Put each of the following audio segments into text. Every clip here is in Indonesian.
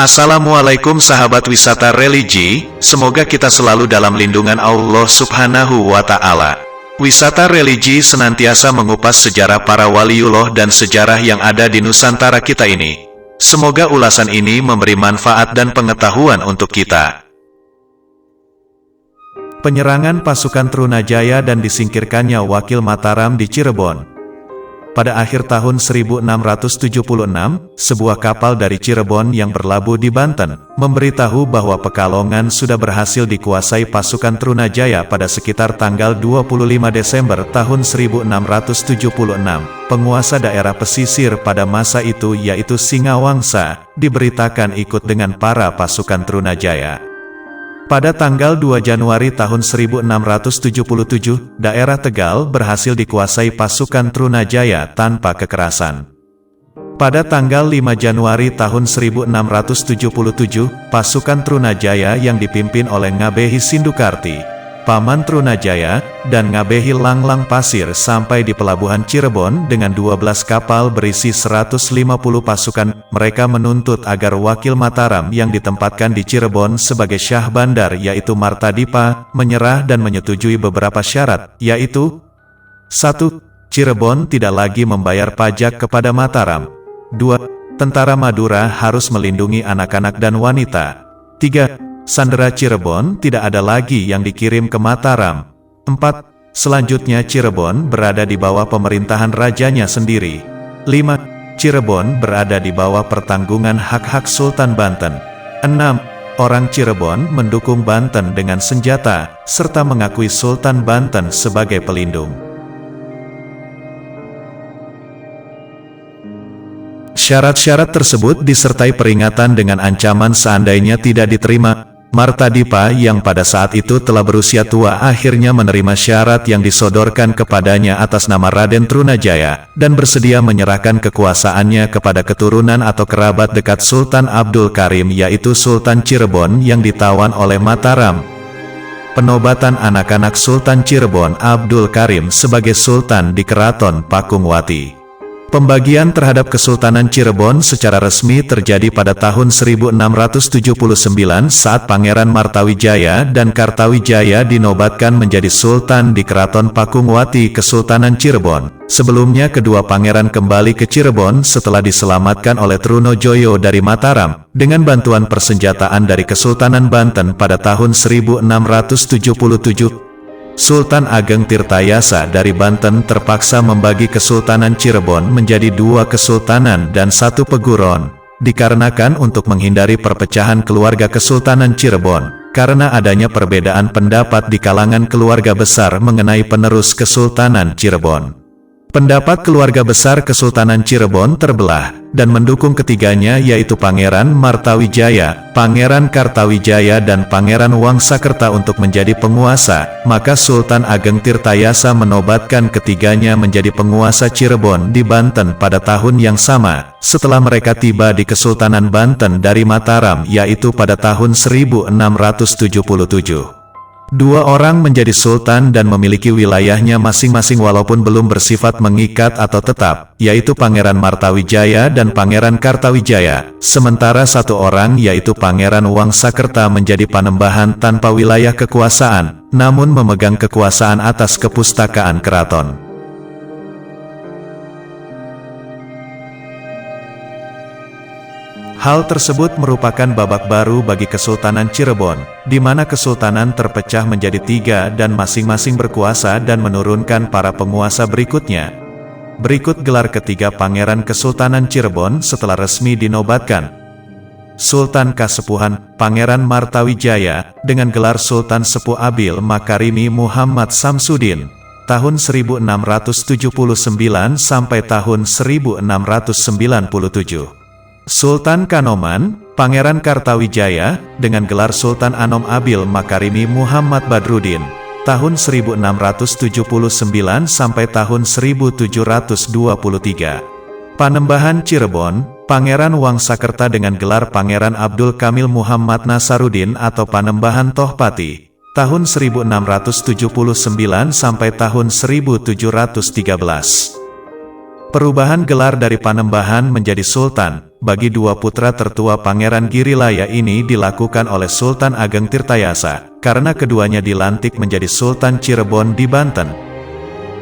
Assalamualaikum sahabat wisata religi, semoga kita selalu dalam lindungan Allah Subhanahu wa Ta'ala. Wisata religi senantiasa mengupas sejarah para waliullah dan sejarah yang ada di Nusantara kita ini. Semoga ulasan ini memberi manfaat dan pengetahuan untuk kita. Penyerangan pasukan Trunajaya dan disingkirkannya wakil Mataram di Cirebon. Pada akhir tahun 1676, sebuah kapal dari Cirebon yang berlabuh di Banten, memberitahu bahwa Pekalongan sudah berhasil dikuasai pasukan Trunajaya pada sekitar tanggal 25 Desember tahun 1676. Penguasa daerah pesisir pada masa itu yaitu Singawangsa, diberitakan ikut dengan para pasukan Trunajaya. Pada tanggal 2 Januari tahun 1677, daerah Tegal berhasil dikuasai pasukan Trunajaya tanpa kekerasan. Pada tanggal 5 Januari tahun 1677, pasukan Trunajaya yang dipimpin oleh Ngabehi Sindukarti, Paman Trunajaya, dan Ngabehi Langlang Pasir sampai di pelabuhan Cirebon dengan 12 kapal berisi 150 pasukan. Mereka menuntut agar wakil Mataram yang ditempatkan di Cirebon sebagai Syah Bandar yaitu Martadipa, menyerah dan menyetujui beberapa syarat, yaitu 1. Cirebon tidak lagi membayar pajak kepada Mataram. 2. Tentara Madura harus melindungi anak-anak dan wanita. 3. Sandera Cirebon tidak ada lagi yang dikirim ke Mataram. 4. Selanjutnya Cirebon berada di bawah pemerintahan rajanya sendiri. 5. Cirebon berada di bawah pertanggungan hak-hak Sultan Banten. 6. Orang Cirebon mendukung Banten dengan senjata, serta mengakui Sultan Banten sebagai pelindung. Syarat-syarat tersebut disertai peringatan dengan ancaman seandainya tidak diterima. Martadipa yang pada saat itu telah berusia tua akhirnya menerima syarat yang disodorkan kepadanya atas nama Raden Trunajaya, dan bersedia menyerahkan kekuasaannya kepada keturunan atau kerabat dekat Sultan Abdul Karim yaitu Sultan Cirebon yang ditawan oleh Mataram. Penobatan anak-anak Sultan Cirebon Abdul Karim sebagai Sultan di Keraton Pakungwati. Pembagian terhadap Kesultanan Cirebon secara resmi terjadi pada tahun 1679 saat Pangeran Martawijaya dan Kartawijaya dinobatkan menjadi Sultan di Keraton Pakungwati Kesultanan Cirebon. Sebelumnya kedua pangeran kembali ke Cirebon setelah diselamatkan oleh Trunojoyo dari Mataram, dengan bantuan persenjataan dari Kesultanan Banten pada tahun 1677. Sultan Ageng Tirtayasa dari Banten terpaksa membagi Kesultanan Cirebon menjadi 2 kesultanan dan 1 peguron, dikarenakan untuk menghindari perpecahan keluarga Kesultanan Cirebon, karena adanya perbedaan pendapat di kalangan keluarga besar mengenai penerus Kesultanan Cirebon. Pendapat keluarga besar Kesultanan Cirebon terbelah, dan mendukung ketiganya yaitu Pangeran Martawijaya, Pangeran Kartawijaya dan Pangeran Wangsakerta untuk menjadi penguasa, maka Sultan Ageng Tirtayasa menobatkan ketiganya menjadi penguasa Cirebon di Banten pada tahun yang sama, setelah mereka tiba di Kesultanan Banten dari Mataram yaitu pada tahun 1677. 2 orang menjadi sultan dan memiliki wilayahnya masing-masing walaupun belum bersifat mengikat atau tetap, yaitu Pangeran Martawijaya dan Pangeran Kartawijaya, sementara 1 orang yaitu Pangeran Wangsakerta menjadi panembahan tanpa wilayah kekuasaan, namun memegang kekuasaan atas kepustakaan keraton. Hal tersebut merupakan babak baru bagi Kesultanan Cirebon, di mana kesultanan terpecah menjadi 3 dan masing-masing berkuasa dan menurunkan para penguasa berikutnya. Berikut gelar ketiga Pangeran Kesultanan Cirebon setelah resmi dinobatkan. Sultan Kasepuhan, Pangeran Martawijaya, dengan gelar Sultan Sepuh Abil Makarimi Muhammad Samsudin, tahun 1679 sampai tahun 1697. Sultan Kanoman, Pangeran Kartawijaya, dengan gelar Sultan Anom Abil Makarimi Muhammad Badruddin, tahun 1679 sampai tahun 1723. Panembahan Cirebon, Pangeran Wangsakerta dengan gelar Pangeran Abdul Kamil Muhammad Nasaruddin atau Panembahan Tohpati, tahun 1679 sampai tahun 1713. Perubahan gelar dari Panembahan menjadi Sultan, bagi dua putra tertua Pangeran Girilaya ini dilakukan oleh Sultan Ageng Tirtayasa, karena keduanya dilantik menjadi Sultan Cirebon di Banten.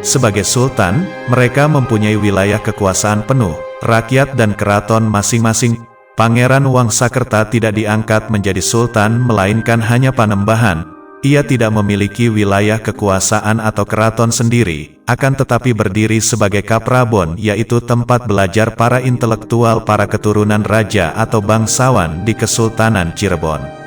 Sebagai Sultan, mereka mempunyai wilayah kekuasaan penuh, rakyat dan keraton masing-masing. Pangeran Wangsakerta tidak diangkat menjadi Sultan melainkan hanya Panembahan. Ia tidak memiliki wilayah kekuasaan atau keraton sendiri, akan tetapi berdiri sebagai Kaprabon, yaitu tempat belajar para intelektual para keturunan raja atau bangsawan di Kesultanan Cirebon.